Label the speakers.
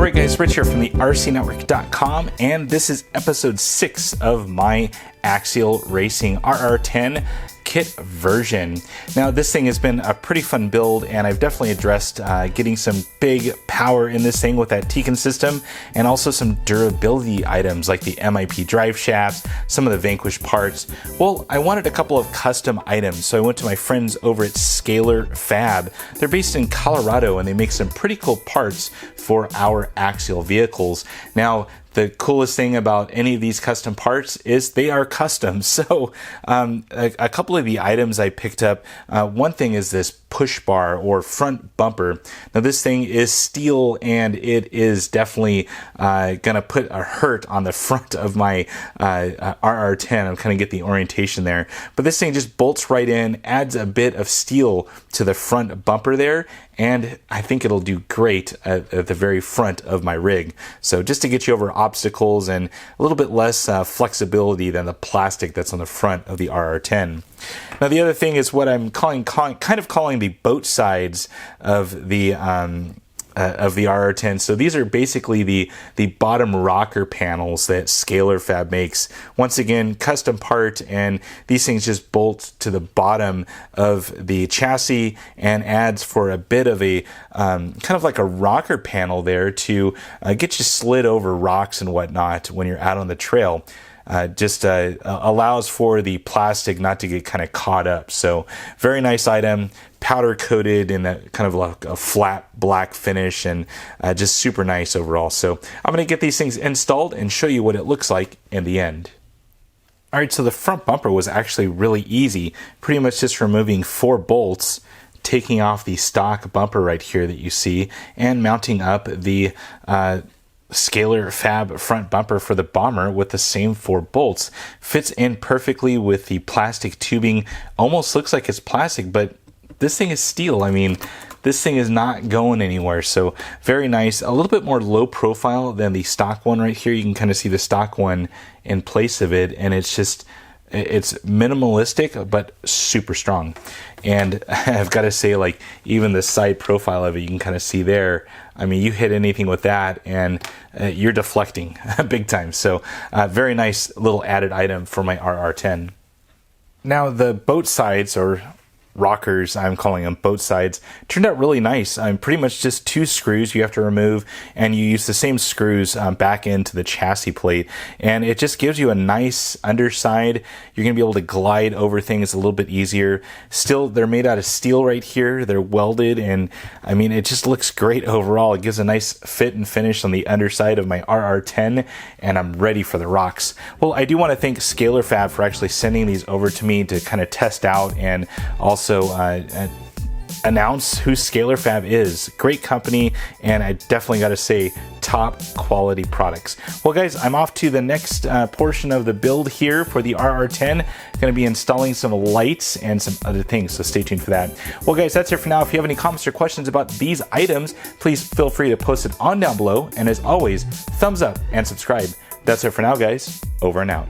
Speaker 1: Alright guys, Rich here from the RCNetwork.com, and this is episode 6 of my Axial Racing RR10 kit version. Now this thing has been a pretty fun build, and I've definitely addressed getting some big power in this thing with that Tecan system, and also some durability items like the MIP drive shafts, some of the Vanquish parts. Well, I wanted a couple of custom items, so I went to my friends over at ScalerFab. They're based in Colorado, and they make some pretty cool parts for our Axial vehicles. Now, the coolest thing about any of these custom parts is they are custom. So a couple of the items I picked up, one thing is this push bar or front bumper. Now this thing is steel, and it is definitely gonna put a hurt on the front of my RR10. I'm kind of get the orientation there, but this thing just bolts right in, adds a bit of steel to the front bumper there, and I think it'll do great at the very front of my rig. So just to get you over obstacles and a little bit less flexibility than the plastic that's on the front of the RR10. Now the other thing is what I'm kind of calling the Boatsides of the RR10. So these are basically the bottom rocker panels that ScalerFab makes. Once again, custom part, and these things just bolt to the bottom of the chassis and adds for a bit of a kind of like a rocker panel there to get you slid over rocks and whatnot when you're out on the trail. Just allows for the plastic not to get kind of caught up. So very nice item, powder coated in a kind of like a flat black finish, and just super nice overall. So I'm going to get these things installed and show you what it looks like in the end. Alright, so the front bumper was actually really easy. Pretty much just removing 4 bolts, taking off the stock bumper right here that you see, and mounting up the ScalerFab front bumper for the Bomber with the same 4 bolts. Fits in perfectly with the plastic tubing. Almost looks like it's plastic, but this thing is steel. I mean, this thing is not going anywhere. So very nice. A little bit more low profile than the stock one right here. You can kind of see the stock one in place of it, and it's just, it's minimalistic but super strong. And I've got to say, like, even the side profile of it, you can kind of see there. I mean, you hit anything with that and you're deflecting big time. So very nice little added item for my RR10. Now the Boatsides, or rockers, I'm calling them Boatsides, turned out really nice. Pretty much just 2 screws you have to remove, and you use the same screws back into the chassis plate, and it just gives you a nice underside. You're going to be able to glide over things a little bit easier. Still, they're made out of steel right here. They're welded, and I mean, it just looks great overall. It gives a nice fit and finish on the underside of my RR10, and I'm ready for the rocks. Well, I do want to thank ScalerFab for actually sending these over to me to kind of test out, and also announce who ScalerFab is. Great company, and I definitely got to say, top quality products. Well guys, I'm off to the next portion of the build here for the RR10. Going to be installing some lights and some other things, so stay tuned for that. Well guys, that's it for now. If you have any comments or questions about these items, please feel free to post it on down below, and as always, thumbs up and subscribe. That's it for now guys, over and out.